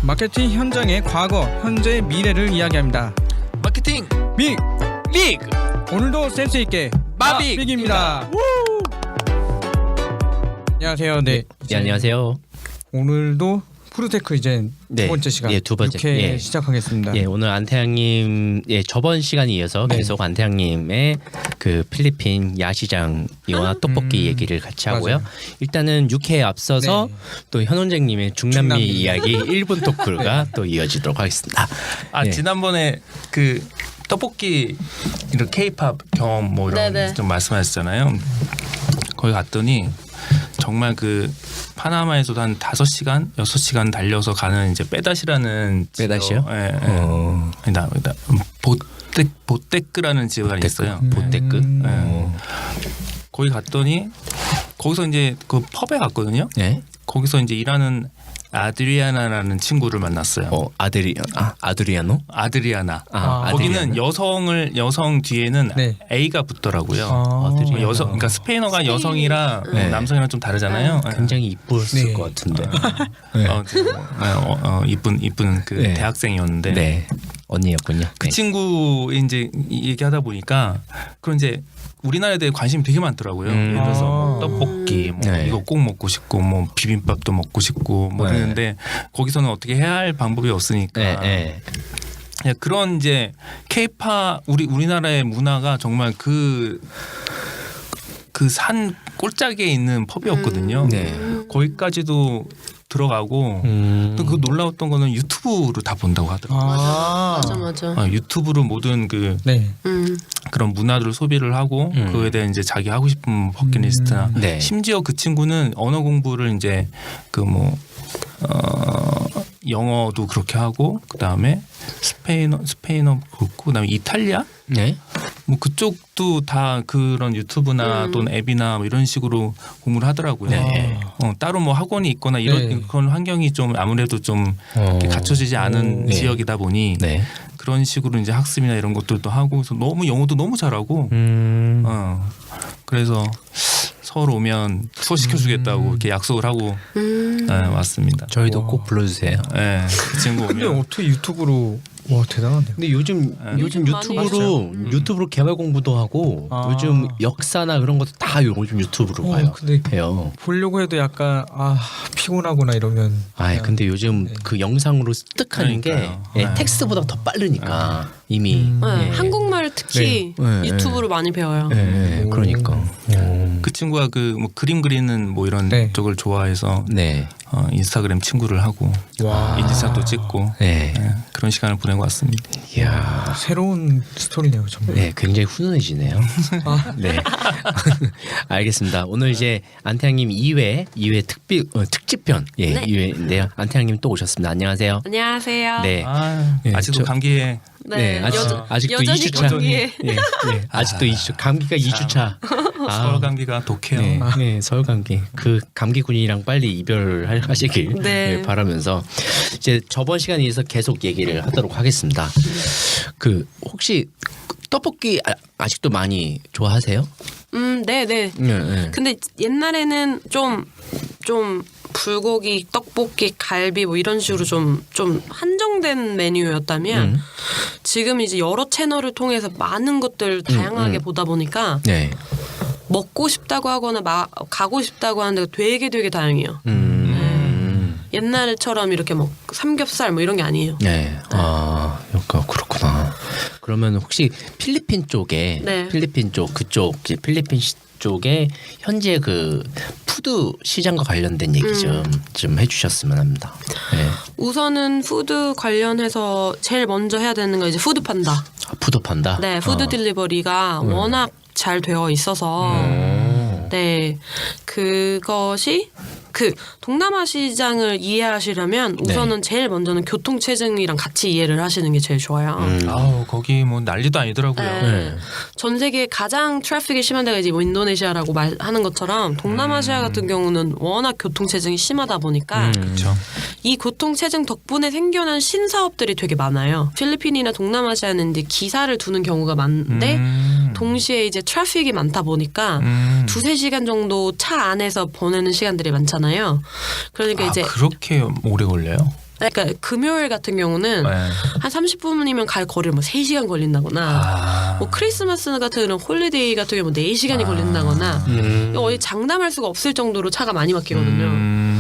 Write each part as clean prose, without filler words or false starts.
마케팅 현장의 과거, 현재, 미래를 이야기합니다. 마케팅 리그! 오늘도 센스 있게 마빅입니다. 안녕하세요. 네, 안녕하세요. 오늘도 푸드테크 이제 두 번째 시간 두 번째 이렇게 시작하겠습니다. 오늘 안태양님 저번 시간에 이어서 계속 안태양님의 그 필리핀 야시장이와 떡볶이 얘기를 같이 하고요. 맞아요. 일단은 6회에 앞서서 또 현원쟁님의 중남미 이야기 1분 토크가 또 이어지도록 하겠습니다. 지난번에 그 떡볶이 이런 K-팝 경험 뭐 이런 좀 말씀하셨잖아요. 거기 갔더니 정말 그 파나마에서도 한 5시간, 6시간 달려서 가는 이제 빼다시라는 빼다시요? 아니다. 보떼크라는 지역이 있어요. 보떼크. 거기 갔더니 거기서 이제 그 펍에 갔거든요. 네. 거기서 이제 일하는 아드리아나라는 친구를 만났어요. 아드리아노? 아드리아나. 아드리아나? 거기는 여성 뒤에는 A가 붙더라고요. 여성, 그러니까 스페인어가 여성이랑 남성이랑 좀 다르잖아요. 굉장히 이뻤을 것 같은데. 이쁜 그 대학생이었는데 언니였군요. 그 친구 이제 얘기하다 보니까 그런 이제 우리나라에 대해 관심이 되게 많더라고요. 예를 들어서 뭐 떡볶이, 뭐 이거 꼭 먹고 싶고, 뭐 비빔밥도 먹고 싶고, 뭐 그랬는데 거기서는 어떻게 해야 할 방법이 없으니까. 그런 이제 K-팝 우리나라의 문화가 정말 그 산 꼴짝에 있는 펍이었거든요. 거기까지도 들어가고 또 그 놀라웠던 거는 유튜브로 다 본다고 하더라고요. 맞아. 유튜브로 모든 그런 문화들을 소비를 하고 그거에 대해 이제 자기 하고 싶은 버킷리스트나 심지어 그 친구는 언어 공부를 이제 그 뭐 영어도 그렇게 하고 그다음에 스페인어 그렇고 그다음에 이탈리아 뭐 그쪽도 다 그런 유튜브나 또는 앱이나 뭐 이런 식으로 공부를 하더라고요. 따로 뭐 학원이 있거나 이런 그런 환경이 좀 아무래도 좀 이렇게 갖춰지지 않은 지역이다 보니 그런 식으로 이제 학습이나 이런 것들도 하고 그래서 너무 영어도 너무 잘하고 그래서 서울 오면 소개시켜 주겠다고 이렇게 약속을 하고 왔습니다. 저희도 꼭 불러주세요. 그 친구 근데 오면 어떻게 유튜브로 와 대단하네요. 근데 요즘 유튜브로 개발 공부도 하고 요즘 역사나 그런 것도 다 요즘 유튜브로 봐요. 근데 해요. 보려고 해도 약간 피곤하구나 이러면. 근데 요즘 그 영상으로 습득하는 게 텍스트보다 더 빠르니까 이미 한국말 특히 유튜브로 많이 배워요. 그러니까 그 친구가 그 뭐 그림 그리는 뭐 이런 쪽을 좋아해서 인스타그램 친구를 하고 인증샷도 찍고 그런 시간을 보내고 왔습니다. 이야, 새로운 스토리네요, 정말. 굉장히 훈훈해지네요. 알겠습니다. 오늘 이제 안태양님 2회 특집편 2회인데요. 안태양님 또 오셨습니다. 안녕하세요. 안녕하세요. 아직도 감기에 아직도 2주차. 아직도 2주 감기가 2주차. 서울 감기가 독해요. 서울 감기. 그 감기군이랑 빨리 이별하시길 바라면서 이제 저번 시간에 이어서 계속 얘기를 하도록 하겠습니다. 그 혹시 떡볶이 아직도 많이 좋아하세요? 네. 근데 옛날에는 좀 불고기, 떡볶이, 갈비 뭐 이런 식으로 좀 한정된 메뉴였다면 지금 이제 여러 채널을 통해서 많은 것들 다양하게 보다 보니까 먹고 싶다고 하거나 가고 싶다고 하는 데가 되게 다양해요. 옛날처럼 이렇게 뭐 삼겹살 뭐 이런 게 아니에요. 그렇구나. 그러면 혹시 필리핀 쪽에 필리핀 쪽에 현재 그 푸드 시장과 관련된 얘기 좀 해주셨으면 합니다. 우선은 푸드 관련해서 제일 먼저 해야 되는 건 이제 푸드판다. 푸드판다. 푸드 딜리버리가 워낙 잘 되어 있어서 그것이 그 동남아 시장을 이해하시려면 우선은 제일 먼저는 교통체증이랑 같이 이해를 하시는 게 제일 좋아요. 거기 뭐 난리도 아니더라고요. 전 세계 가장 트래픽이 심한 데가 이제 뭐 인도네시아라고 말하는 것처럼 동남아시아 같은 경우는 워낙 교통체증이 심하다 보니까 이 교통체증 덕분에 생겨난 신사업들이 되게 많아요. 필리핀이나 동남아시아는 이제 기사를 두는 경우가 많은데 동시에 이제 트래픽이 많다 보니까 2-3시간 정도 차 안에서 보내는 시간들이 많잖아요. 그러니까 이제 그렇게 오래 걸려요? 그러니까 금요일 같은 경우는 네. 한 30분이면 갈 거리를 뭐 3시간 걸린다거나 뭐 크리스마스 같은 그런 홀리데이 같은 경우 4시간이 걸린다거나 어디 장담할 수가 없을 정도로 차가 많이 막히거든요.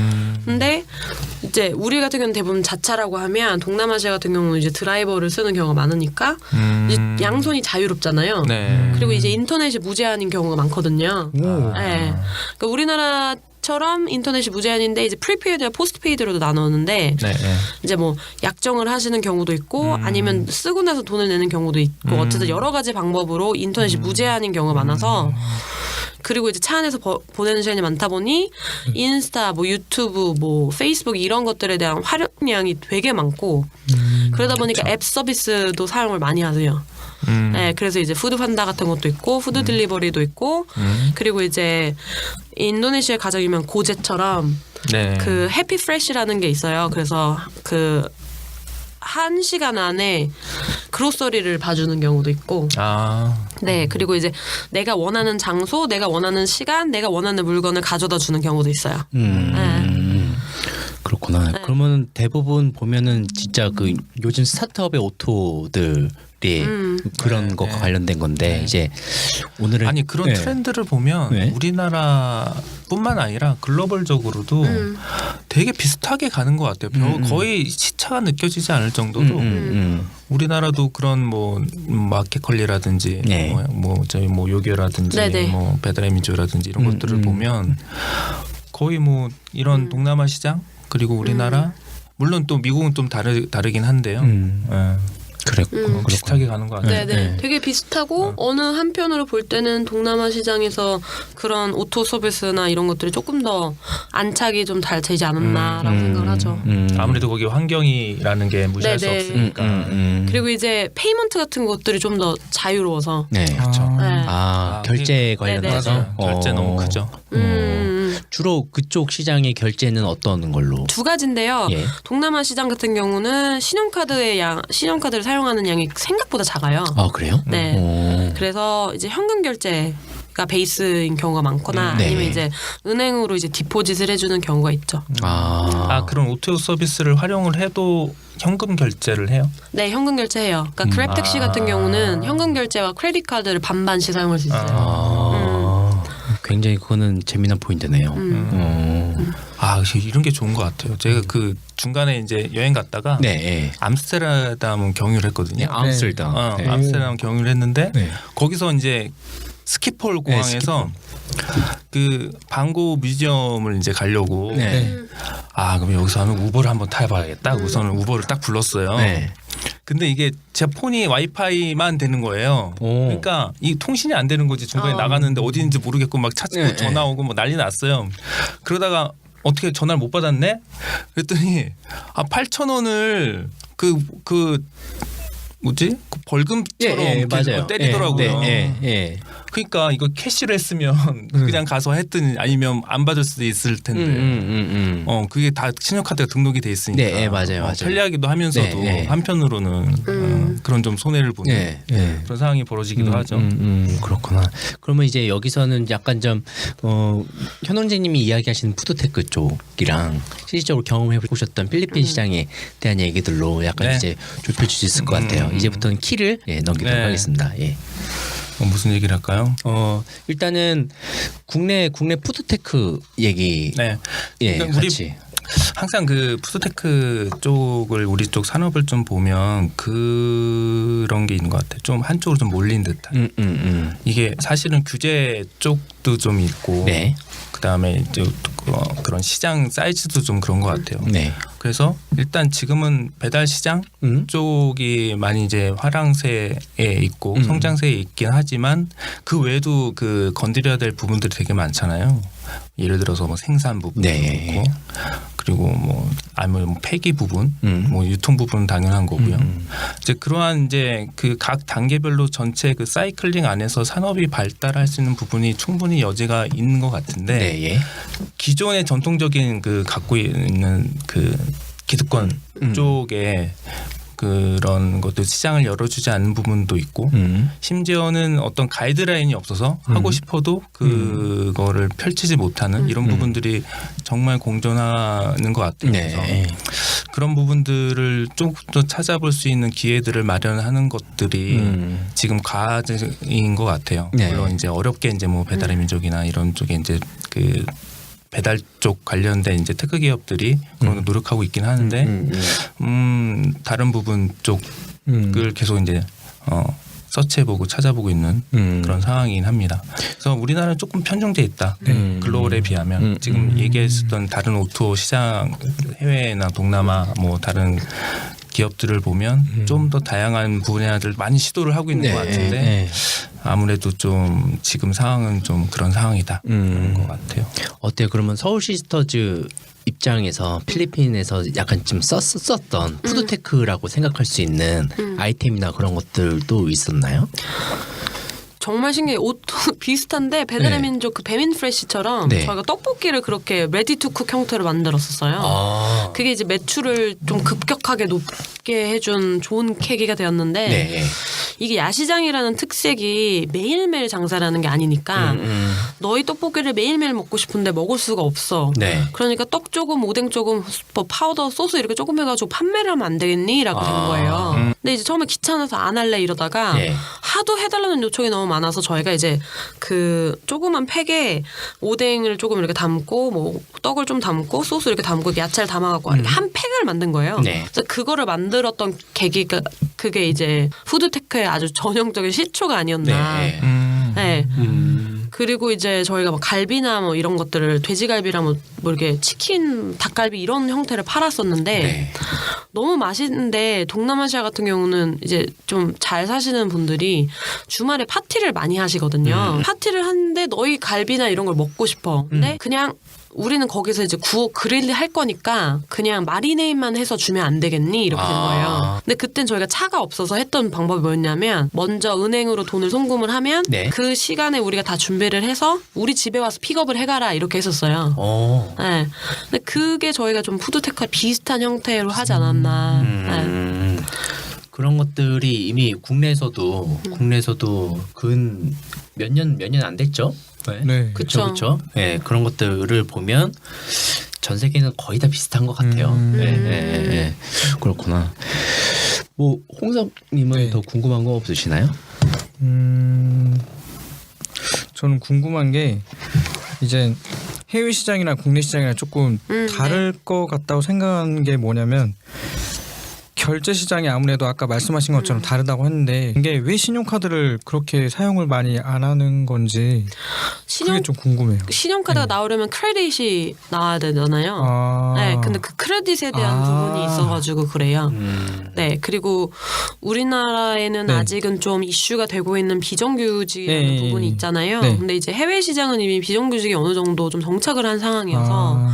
근데 이제 우리 같은 경우는 대부분 자차라고 하면 동남아시아 같은 경우는 이제 드라이버를 쓰는 경우가 많으니까 이제 양손이 자유롭잖아요. 네. 그리고 이제 인터넷이 무제한인 경우가 많거든요. 네. 그러니까 우리나라처럼 인터넷이 무제한인데 이제 프리페이드와 포스트페이드로도 나누는데 네. 이제 뭐 약정을 하시는 경우도 있고 아니면 쓰고 나서 돈을 내는 경우도 있고 어쨌든 여러 가지 방법으로 인터넷이 무제한인 경우가 많아서 그리고 이제 차 안에서 보내는 시간이 많다 보니 인스타, 뭐 유튜브, 뭐 페이스북 이런 것들에 대한 활용량이 되게 많고 그러다 보니까 앱 서비스도 사용을 많이 하세요. 네, 그래서 이제 푸드 판다 같은 것도 있고 푸드 딜리버리도 있고 그리고 이제 인도네시아에 가장 유명한 고제처럼 네. 그 해피 프레시라는 게 있어요. 그래서 그 1시간 안에 그로서리를 봐주는 경우도 있고 네 그리고 이제 내가 원하는 장소 내가 원하는 시간 내가 원하는 물건을 가져다 주는 경우도 있어요. 그렇구나. 네. 그러면 대부분 보면은 진짜 그 요즘 스타트업의 오토들이 그런 것과 관련된 건데 이제 오늘은 아니 그런 트렌드를 보면 네. 우리나라뿐만 아니라 글로벌적으로도 되게 비슷하게 가는 것 같아요. 거의 시차가 느껴지지 않을 정도로 우리나라도 그런 뭐 마켓컬리라든지 네. 뭐 저희 뭐 요교라든지 네네. 뭐 배달의민족이라든지 이런 것들을 보면 거의 뭐 이런 동남아 시장 그리고 우리나라 물론 또 미국은 좀 다르긴 한데요. 그랬고 비슷하게 가는 것 같아요. 네네. 되게 비슷하고 어느 한편으로 볼 때는 동남아 시장에서 그런 오토 서비스나 이런 것들이 조금 더 안착이 좀 잘 되지 않았나라고 생각을 하죠. 아무래도 거기 환경이라는 게 무시할 수 네네. 없으니까. 그리고 이제 페이먼트 같은 것들이 좀 더 자유로워서 네. 그렇죠. 네. 결제 네네. 관련해서 결제 너무 크죠. 주로 그쪽 시장의 결제는 어떤 걸로? 두 가지인데요. 예. 동남아 시장 같은 경우는 신용카드를 사용하는 양이 생각보다 작아요. 아 그래요? 네. 그래서 이제 현금 결제가 베이스인 경우가 많거나 네. 아니면 이제 은행으로 이제 디포짓을 해주는 경우가 있죠. 그런 오토 서비스를 활용을 해도 현금 결제를 해요? 네, 현금 결제해요. 그러니까 그랩 택시 같은 경우는 현금 결제와 크레딧 카드를 반반씩 사용할 수 있어요. 굉장히 그거는 재미난 포인트네요. 이런 게 좋은 것 같아요. 제가 그 중간에 이제 여행 갔다가 네. 암스테르담 경유를 했거든요. 네, 암스테르담. 네. 암스테르담 경유를 했는데 네. 거기서 이제 스키폴 공항에서 그 방고 뮤지엄을 이제 가려고 그럼 여기서 하면 우버를 한번 타봐야겠다. 우선은 우버를 딱 불렀어요. 네. 근데 이게 제 폰이 와이파이만 되는 거예요. 그러니까 이 통신이 안 되는 거지. 중간에 나갔는데 어디 있는지 모르겠고 막 찾고 전화 오고 뭐 난리 났어요. 그러다가 어떻게 전화를 못 받았네? 그랬더니 8,000원을 그 뭐지? 그 벌금처럼 맞아요. 때리더라고요. 네. 그러니까 이거 캐시로 했으면 그냥 가서 했더니 아니면 안 받을 수도 있을 텐데. 그게 다 신용카드가 등록이 돼 있으니까. 네, 맞아요. 편리하기도 하면서도 한편으로는 그런 좀 손해를 보는 그런 상황이 벌어지기도 하죠. 그렇구나. 그러면 이제 여기서는 약간 좀 현원재님이 이야기하시는 푸드테크 쪽이랑 실질적으로 경험해 보셨던 필리핀 시장에 대한 얘기들로 약간 이제 좁혀질 수 있을 것 같아요. 이제부터는 키를 넘기도록 하겠습니다. 예. 무슨 얘기를 할까요? 일단은 국내 푸드테크 얘기. 네. 그러니까 우리 항상 그 푸드테크 쪽을 우리 쪽 산업을 좀 보면 그런 게 있는 것 같아요. 좀 한쪽으로 좀 몰린 듯한. 이게 사실은 규제 쪽도 좀 있고, 그다음에 이제 그런 시장 사이즈도 좀 그런 것 같아요. 그래서 일단 지금은 배달 시장 쪽이 많이 이제 화랑세에 있고 성장세에 있긴 하지만 그 외에도 그 건드려야 될 부분들이 되게 많잖아요. 예를 들어서 뭐 생산 부분도 그렇고 그리고 뭐 아니면 뭐 폐기 부분, 뭐 유통 부분은 당연한 거고요. 이제 그러한 이제 그 각 단계별로 전체 그 사이클링 안에서 산업이 발달할 수 있는 부분이 충분히 여지가 있는 것 같은데 기존의 전통적인 그 갖고 있는 그 기득권 쪽에 그런 것도 시장을 열어주지 않는 부분도 있고 심지어는 어떤 가이드라인이 없어서 하고 싶어도 그거를 펼치지 못하는 이런 부분들이 정말 공존하는 것 같아요. 그래서 그런 부분들을 좀 더 찾아볼 수 있는 기회들을 마련하는 것들이 지금 과제인 것 같아요. 네. 물론 이제 어렵게 이제 뭐 배달의 민족이나 이런 쪽에 이제 그 배달 쪽 관련된 이제 테크 기업들이 그런 노력하고 있긴 하는데 다른 부분 쪽을 계속 이제 서치해보고 찾아보고 있는 그런 상황이긴 합니다. 그래서 우리나라는 조금 편중돼 있다. 글로벌에 비하면 지금 얘기했었던 다른 오토 시장 해외나 동남아 뭐 다른 기업들을 보면 좀 더 다양한 분야들 많이 시도를 하고 있는 것 같은데 아무래도 좀 지금 상황은 좀 그런 상황이다 그런 것 같아요. 어때요? 그러면 서울 시스터즈 입장에서 필리핀에서 약간 좀 썼었던 푸드테크라고 생각할 수 있는 아이템이나 그런 것들도 있었나요? 정말 신기해. 옷도 비슷한데 배달의 민족 그 배민 프레시처럼 저희가 떡볶이를 그렇게 레디 투 쿡 형태로 만들었었어요. 그게 이제 매출을 좀 급격하게 높게 해준 좋은 계기가 되었는데 이게 야시장이라는 특색이 매일매일 장사라는 게 아니니까 너희 떡볶이를 매일매일 먹고 싶은데 먹을 수가 없어. 그러니까 떡 조금 오뎅 조금 뭐 파우더 소스 이렇게 조금 해가지고 판매를 하면 안 되겠니? 라고 된 거예요. 근데 이제 처음에 귀찮아서 안 할래 이러다가 하도 해달라는 요청이 너무 많아서 저희가 이제 그 조그만 팩에 오뎅을 조금 이렇게 담고 뭐 떡을 좀 담고 소스 이렇게 담고 야채를 담아갖고 이렇게 한 팩을 만든 거예요. 그래서 그거를 만들었던 계기가 그게 이제 푸드테크의 아주 전형적인 시초가 아니었나. 그리고 이제 저희가 막 갈비나 뭐 이런 것들을 돼지갈비랑 뭐 이렇게 치킨, 닭갈비 이런 형태를 팔았었는데 너무 맛있는데 동남아시아 같은 경우는 이제 좀 잘 사시는 분들이 주말에 파티를 많이 하시거든요. 파티를 하는데 너희 갈비나 이런 걸 먹고 싶어. 근데 그냥 우리는 거기서 이제 그릴 할 거니까 그냥 마리네이트만 해서 주면 안 되겠니? 이렇게 된 거예요. 근데 그땐 저희가 차가 없어서 했던 방법이 뭐였냐면 먼저 은행으로 돈을 송금을 하면 그 시간에 우리가 다 준비를 해서 우리 집에 와서 픽업을 해가라 이렇게 했었어요. 근데 그게 저희가 좀 푸드테크와 비슷한 형태로 하지 않았나. 그런 것들이 이미 국내에서도 근 몇 년 안 됐죠? 그렇죠. 네, 그런 것들을 보면 전 세계는 거의 다 비슷한 것 같아요. 그렇구나. 뭐 홍석님은 더 궁금한 거 없으시나요? 저는 궁금한 게 이제 해외 시장이나 국내 시장이랑 조금 다를 것 같다고 생각하는 게 뭐냐면. 결제 시장이 아무래도 아까 말씀하신 것처럼 다르다고 했는데 이게 왜 신용카드를 그렇게 사용을 많이 안 하는 건지 그게 좀 궁금해요. 신용카드가 나오려면 크레딧이 나와야 되잖아요. 근데 그 크레딧에 대한 부분이 있어가지고 그래요. 그리고 우리나라에는 아직은 좀 이슈가 되고 있는 비정규직이라는 부분이 있잖아요. 근데 이제 해외 시장은 이미 비정규직이 어느 정도 좀 정착을 한 상황이어서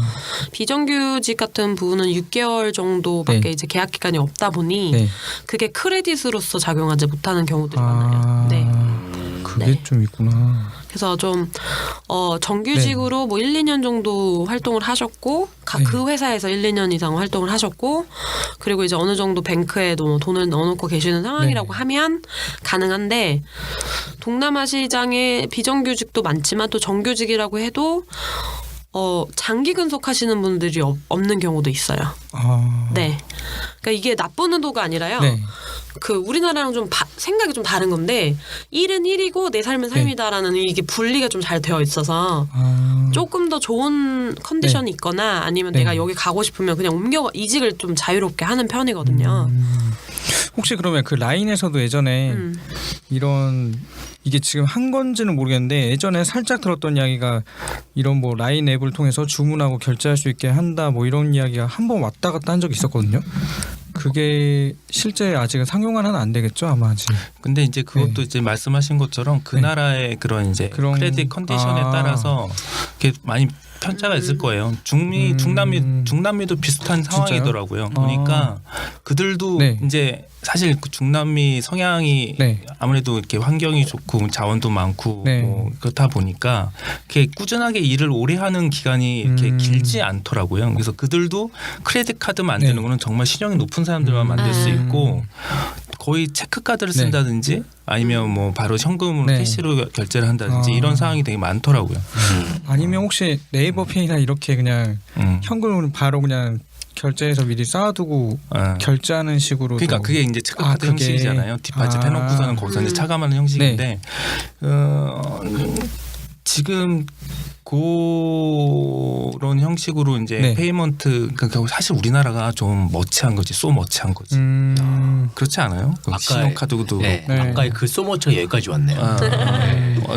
비정규직 같은 부분은 6개월 정도밖에 이제 계약 기간이 없다 보니 그게 크레딧으로서 작용하지 못하는 경우들이 많아요. 그게 좀 있구나. 그래서 좀 정규직으로 뭐 1, 2년 정도 활동을 하셨고 그 회사에서 1, 2년 이상 활동을 하셨고 그리고 이제 어느 정도 뱅크에도 뭐 돈을 넣어놓고 계시는 상황이라고 하면 가능한데 동남아 시장에 비정규직도 많지만 또 정규직이라고 해도 장기 근속하시는 분들이 없는 경우도 있어요. 그러니까 이게 나쁜 의도가 아니라요. 그 우리나라랑 좀 생각이 좀 다른 건데 일은 일이고 내 삶은 삶이다라는 이게 분리가 좀 잘 되어 있어서 조금 더 좋은 컨디션이 있거나 아니면 내가 여기 가고 싶으면 그냥 이직을 좀 자유롭게 하는 편이거든요. 혹시 그러면 그 라인에서도 예전에 이런 이게 지금 한 건지는 모르겠는데 예전에 살짝 들었던 이야기가 이런 뭐 라인 앱을 통해서 주문하고 결제할 수 있게 한다 뭐 이런 이야기가 한 번 왔다 갔다 한 적이 있었거든요. 그게 실제 아직은 상용화는 안 되겠죠 아마 아직. 근데 이제 그것도 이제 말씀하신 것처럼 그 나라의 그런 이제 크레딧 컨디션에 따라서 이렇게 많이 편차가 있을 거예요. 중남미도 비슷한 상황이더라고요. 보니까 그들도 이제 사실 그 중남미 성향이 아무래도 이렇게 환경이 좋고 자원도 많고 뭐 그렇다 보니까 이렇게 꾸준하게 일을 오래 하는 기간이 이렇게 길지 않더라고요. 그래서 그들도 크레딧 카드 만드는 거는 정말 신용이 높은 사람들만 만들 수 있고 거의 체크카드를 쓴다든지 아니면 뭐 바로 현금으로 캐시로 결제를 한다든지 이런 상황이 되게 많더라고요. 아니면 혹시 네이버페이나 이렇게 그냥 현금으로 바로 그냥 결제해서 미리 쌓아두고 결제하는 식으로. 그러니까 그게 이제 체크카드 형식이잖아요. 디파짓 해놓고서는 거기서 이제 차감하는 형식인데 지금 그런 형식으로 이제 페이먼트 그러니까 사실 우리나라가 좀 머치한 거지, 머치한 거지. 그렇지 않아요? 신용카드도 아까 그 소머치가 여기까지 왔네요.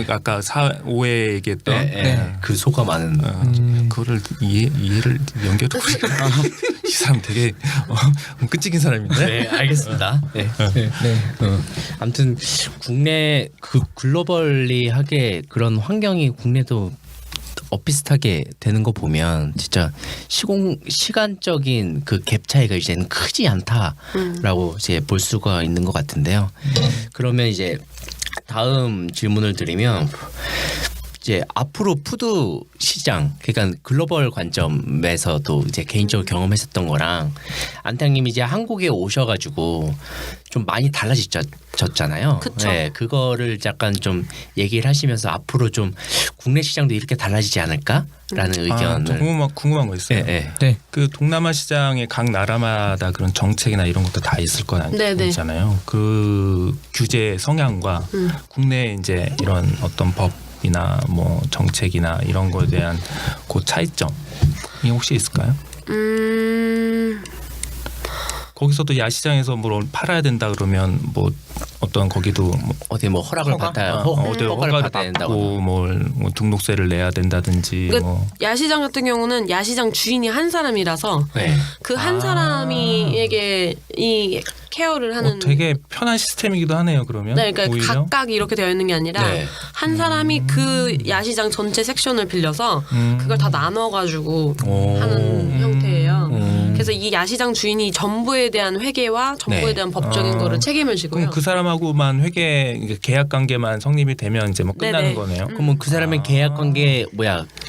아까 4-5회 얘기했던 그 소가 많은 그거를 이해를 연결을 이 사람 되게 끈질긴 사람인데. 네, 알겠습니다. 아무튼 국내 그 글로벌리하게 그런 환경이 국내도 비슷하게 되는 거 보면 진짜 시간적인 그 갭 차이가 이제는 크지 않다라고 이제 볼 수가 있는 것 같은데요. 그러면 이제 다음 질문을 드리면 이제 앞으로 푸드 시장 그러니까 글로벌 관점에서도 이제 개인적으로 경험했었던 거랑 안탕님이 이제 한국에 오셔가지고 좀 많이 달라졌잖아요. 그쵸. 네, 그거를 약간 좀 얘기를 하시면서 앞으로 좀 국내 시장도 이렇게 달라지지 않을까라는 의견을. 궁금한 거 있어요. 네. 그 동남아 시장의 각 나라마다 그런 정책이나 이런 것도 다 있을 거 아니잖아요. 그 규제 성향과 국내 이제 이런 어떤 법이나 뭐 정책이나 이런 거에 대한 그 차이점이 혹시 있을까요? 거기서도 야시장에서 뭘 팔아야 된다 그러면 뭐 어떤 거기도 뭐 어디 뭐 허락을 받아야 어디 허가를 받고 뭘 뭐 등록세를 내야 된다든지. 그러니까 뭐. 야시장 같은 경우는 야시장 주인이 한 사람이라서 그 한 사람이에게 이 케어를 하는 되게 편한 시스템이기도 하네요. 그러면 네, 그러니까 오히려? 각각 이렇게 되어 있는 게 아니라 한 사람이 그 야시장 전체 섹션을 빌려서 그걸 다 나눠가지고 하는 형태예요. 그래서 이 야시장 주인이 전부에 대한 회계와 전부에 대한 법적인 거를 책임을 지고요. 그럼 그 사람하고만 계약 관계만 성립이 되면 이제 뭐 끝나는 거네요. 그러면 그 사람의 계약 관계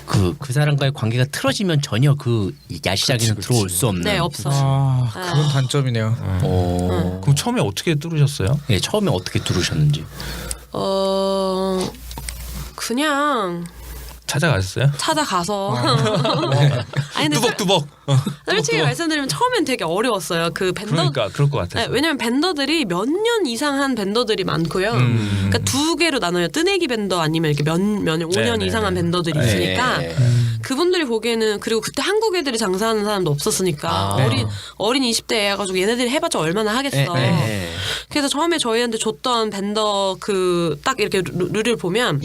그 사람과의 관계가 틀어지면 전혀 그 야시장에는 들어올 수 없는. 네, 없어. 그건 단점이네요. 그럼 처음에 어떻게 뚫으셨어요? 네, 처음에 어떻게 들으셨는지. 그냥 찾아가셨어요? 찾아가서. 아니 근데 뚜벅뚜벅. 솔직히 말씀드리면 처음엔 되게 어려웠어요. 그 벤더. 그러니까 그럴 것 같아요. 네, 왜냐면 벤더들이 몇 년 이상 한 벤더들이 많고요. 그러니까 두 개로 나눠요. 뜨내기 벤더 아니면 이렇게 몇 년, 5년 이상 한 벤더들이 있으니까 그분들이 보기에는 그리고 그때 한국 애들이 장사하는 사람도 없었으니까 어린 20대 애가지고 얘네들이 해봤자 얼마나 하겠어. 그래서 처음에 저희한테 줬던 벤더 그 딱 이렇게 룰을 보면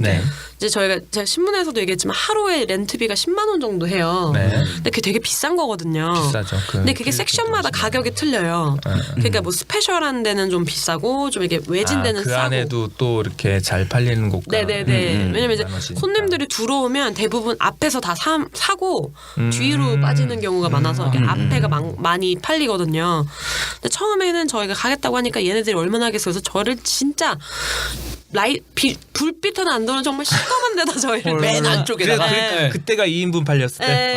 이제 제가 신문에서도 얘기했지만 하루에 렌트비가 10만 원 정도 해요. 근데 그게 되게 비싼 거거든요. 비싸죠. 근데 그게 섹션마다 가격이 틀려요. 그러니까 뭐 스페셜한 데는 좀 비싸고 좀 이렇게 외진 데는 그 싸고. 안에도 또 이렇게 잘 팔리는 곳과. 왜냐면 이제 손님들이 들어오면 대부분 앞에서 다 사고 뒤로 빠지는 경우가 많아서 이렇게 앞에가 많이 팔리거든요. 근데 처음에는 저희가 가겠다고 하니까 얘네들이 얼마나 하겠어. 그래서 저를 진짜 불빛은 안 들어오는 정말 시커먼 데다 저희를 맨 안쪽에다가 그때가 2인분 팔렸을 때.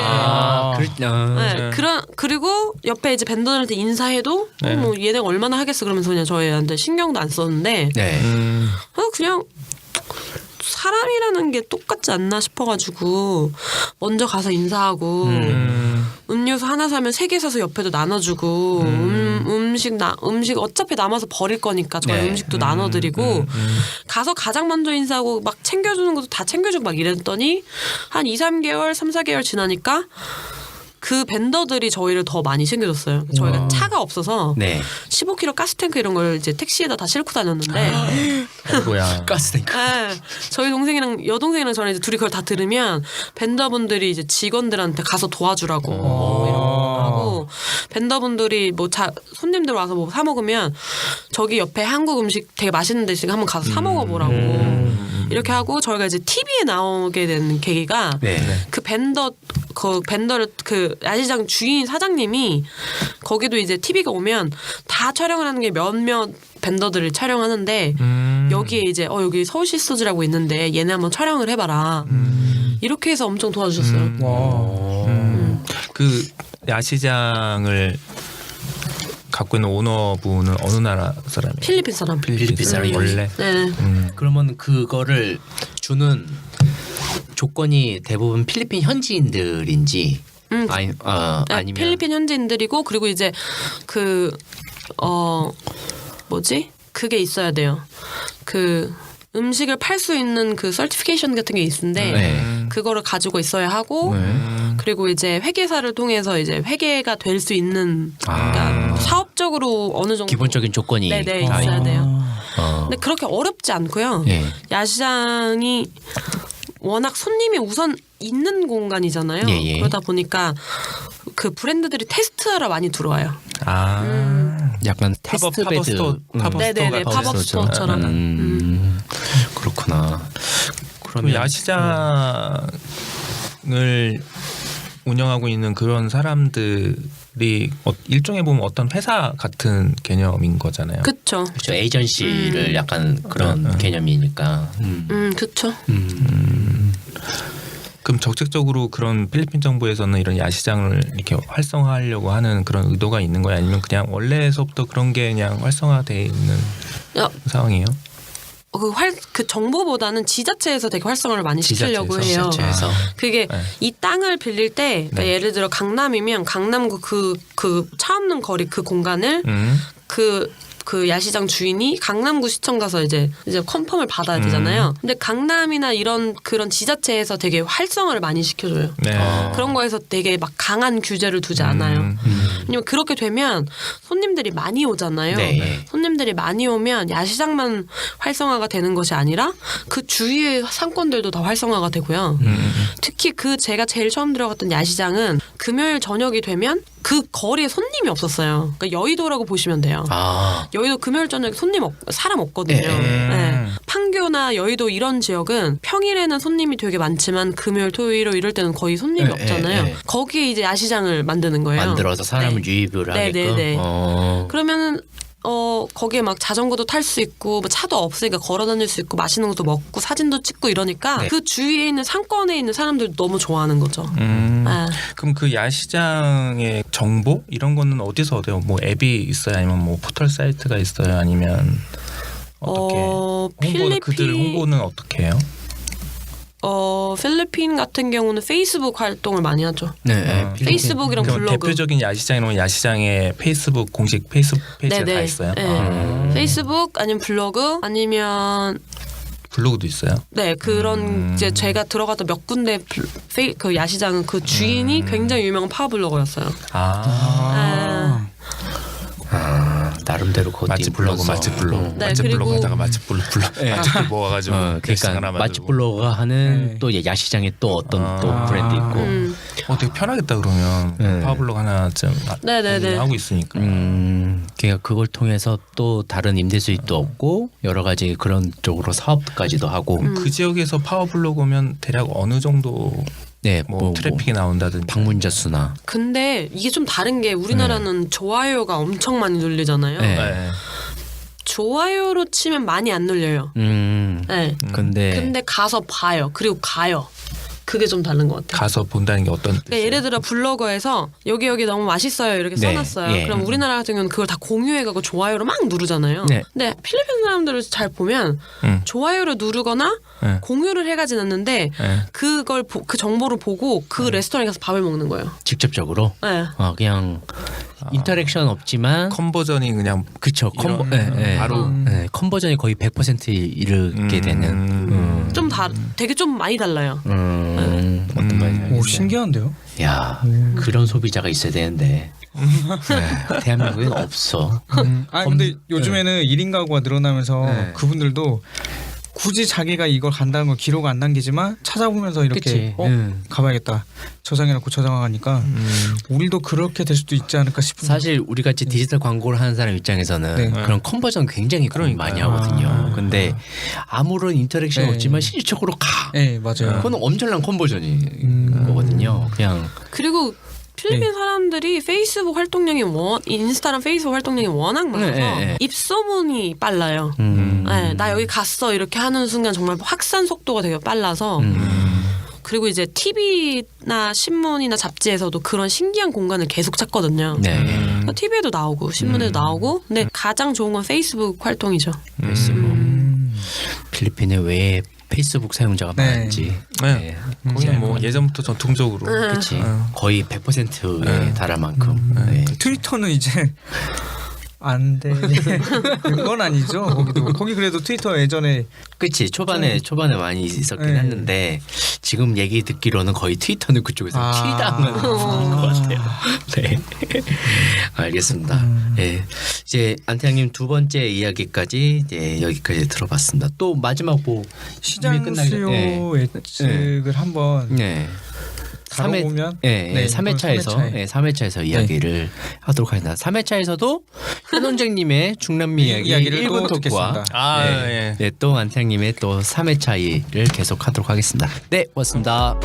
그리고 옆에 이제 벤더들한테 인사해도 뭐 얘네가 얼마나 하겠어 그러면서 그냥 저희한테 신경도 안 썼는데 그냥 사람이라는 게 똑같지 않나 싶어가지고 먼저 가서 인사하고 음료수 하나 사면 3개 사서 옆에도 나눠주고 음식 어차피 남아서 버릴 거니까 저희 음식도 나눠드리고 가서 가장 먼저 인사하고 막 챙겨주는 것도 다 챙겨주고 막 이랬더니 한 2-3개월 3-4개월 지나니까 그 벤더들이 저희를 더 많이 챙겨줬어요. 저희가 차가 없어서 15kg 가스탱크 이런 걸 이제 택시에다 다 싣고 다녔는데 뭐야 가스탱크. 저희 동생이랑 여동생이랑 저는 이제 둘이 그걸 다 들으면 벤더분들이 이제 직원들한테 가서 도와주라고 이런 거 하고 벤더분들이 뭐 손님들 와서 뭐 사 먹으면 저기 옆에 한국 음식 되게 맛있는 데 있으니까 한번 가서 사 먹어보라고 이렇게 하고 저희가 이제 TV에 나오게 된 계기가 그 벤더를 그 야시장 주인 사장님이 거기도 이제 TV가 오면 다 촬영을 하는 게 몇몇 벤더들을 촬영하는데 여기에 이제 여기 서울 시스터즈라고 있는데 얘네 한번 촬영을 해봐라 이렇게 해서 엄청 도와주셨어요. 그 야시장을 갖고 있는 오너분은 어느 나라 사람이에요? 필리핀 사람. 필리핀 사람이 원래. 그러면 그거를 주는 조건이 대부분 필리핀 현지인들인지 아니면 필리핀 현지인들이고 그리고 이제 뭐지? 그게 있어야 돼요. 그 음식을 팔 수 있는 그 서티피케이션 같은 게 있는데 그거를 가지고 있어야 하고 그리고 이제 회계사를 통해서 이제 회계가 될 수 있는 그러니까 사업적으로 어느 정도 기본적인 조건이 있어야 돼요. 근데 그렇게 어렵지 않고요. 야시장이 워낙 손님이 우선 있는 공간이잖아요. 그러다 보니까 그 브랜드들이 테스트하러 많이 들어와요. 약간 테스트 베드, 네네네, 팝업 스토어처럼. 그렇구나. 그러면 야시장을 운영하고 있는 그런 사람들이 일종의 보면 어떤 회사 같은 개념인 거잖아요. 그렇죠. 에이전시를 약간 그런 개념이니까. 그렇죠. 그럼 적극적으로 그런 필리핀 정부에서는 이런 야시장을 이렇게 활성화하려고 하는 그런 의도가 있는 거야? 아니면 그냥 원래서부터 그런 게 그냥 활성화돼 있는 상황이에요? 그 정부보다는 지자체에서 되게 활성화를 많이 시키려고 해요. 지자체에서. 그게 이 땅을 빌릴 때 그러니까 예를 들어 강남이면 강남구 그 차 없는 거리 그 공간을 그 야시장 주인이 강남구 시청 가서 이제 컨펌을 받아야 되잖아요. 근데 강남이나 이런 그런 지자체에서 되게 활성화를 많이 시켜줘요. 그런 거에서 되게 막 강한 규제를 두지 않아요. 왜냐면 그렇게 되면 손님들이 많이 오잖아요. 손님들이 많이 오면 야시장만 활성화가 되는 것이 아니라 그 주위의 상권들도 다 활성화가 되고요. 특히 제가 제일 처음 들어갔던 야시장은 금요일 저녁이 되면 그 거리에 손님이 없었어요. 그러니까 여의도라고 보시면 돼요. 여의도 금요일 저녁에 사람 없거든요. 판교나 여의도 이런 지역은 평일에는 손님이 되게 많지만 금요일, 토요일 이럴 때는 거의 손님이 없잖아요. 거기에 이제 야시장을 만드는 거예요. 만들어서 사람을 유입을 하게끔. 그러면은 거기에 막 자전거도 탈 수 있고 뭐 차도 없으니까 걸어 다닐 수 있고 맛있는 것도 먹고 사진도 찍고 이러니까 그 주위에 있는 상권에 있는 사람들도 너무 좋아하는 거죠. 그럼 그 야시장의 정보 이런 거는 어디서 얻어요? 뭐 앱이 있어요? 아니면 뭐 포털 사이트가 있어요? 아니면 어떻게 그들 홍보는 어떻게 해요? 필리핀 같은 경우는 페이스북 활동을 많이 하죠. 페이스북이랑 블로그. 대표적인 야시장이면 야시장의 페이스북 공식 페이스북 페이지가 다 있어요. 페이스북 아니면 블로그 아니면 블로그도 있어요. 네, 그런 이제 제가 들어갔던 몇 군데 그 야시장은 그 주인이 굉장히 유명한 파워블로거였어요. 나름대로 맛집 블로그 맛집 블로그 하다가 맛집 블로그 맛집들 모아가지고 그러니까 맛집 블로그가 하는 또 야시장에 또 어떤 또 브랜드 있고 되게 편하겠다 그러면 파워블로그 하나쯤 하고 있으니까 그러니까 그걸 통해서 또 다른 임대 수익도 얻고 여러 가지 그런 쪽으로 사업까지도 하고 그 지역에서 파워블로그면 대략 어느 정도 트래픽이 나온다든지 방문자 수나. 근데 이게 좀 다른 게 우리나라는 좋아요가 엄청 많이 눌리잖아요. 좋아요로 치면 많이 안 눌려요. 근데 가서 봐요. 그리고 가요. 그게 좀 다른 것 같아요. 가서 본다는 게 어떤 뜻이에요? 그러니까 예를 들어 블로거에서 여기 너무 맛있어요 이렇게 써놨어요. 그럼 우리나라 같은 경우는 그걸 다 공유해가고 좋아요로 막 누르잖아요. 근데 필리핀 사람들을 잘 보면 좋아요를 누르거나 공유를 해가진 않는데 그걸 그 정보를 보고 그 레스토랑에 가서 밥을 먹는 거예요. 직접적으로? 그냥 인터랙션 없지만 컨버전이 그냥 그쵸. 바로 컨버전이 거의 100% 이르게 되는 좀 되게 좀 많이 달라요. 어떤 말인지 오, 신기한데요? 야 그런 소비자가 있어야 되는데 대한민국에는 없어. 근데 요즘에는 1인 가구가 늘어나면서 그분들도 굳이 자기가 이걸 간다는 걸 기록 안 남기지만 찾아보면서 이렇게 가봐야겠다 저장해놓고 저장하니까 우리도 그렇게 될 수도 있지 않을까 싶은. 사실 우리 같이 디지털 광고를 하는 사람 입장에서는 그런 컨버전 굉장히 많이 하거든요. 근데 아무런 인터랙션 없지만 실질적으로 가. 맞아요. 그건 엄청난 컨버전인 거거든요. 그냥 그리고 필리핀 사람들이 페이스북 활동량이 인스타랑 페이스북 활동량이 워낙 많아서 입소문이 빨라요. 나 여기 갔어 이렇게 하는 순간 정말 확산 속도가 되게 빨라서 그리고 이제 TV나 신문이나 잡지에서도 그런 신기한 공간을 계속 찾거든요. TV에도 나오고 신문에도 나오고 근데 가장 좋은 건 페이스북 활동이죠. 필리핀에 왜 페이스북 사용자가 네. 많은지. 네. 거기는 뭐 예전부터 전통적으로 그렇지. 거의 100%에 달할 만큼. 네. 트위터는 이제 안 돼. 그건 아니죠. 거기 그래도 트위터 예전에 그치 초반에 많이 있었긴 네. 했는데 지금 얘기 듣기로는 거의 트위터는 그쪽에서 킬당하는 것 같아요. 네, 알겠습니다. 네, 이제 안태양님 두 번째 이야기까지 여기까지 들어봤습니다. 또 마지막 뭐 시장 끝나기 수요 전에. 예측을 한번 네. 다뤄보면 3회차에서 3회차에서 이야기를 하도록 하겠습니다. 3회차에서도 한원장님의 중남미 이야기를 1분 또 토크와 듣겠습니다. 또 안태양님의 또 3회차 일을 계속하도록 하겠습니다. 네, 고맙습니다.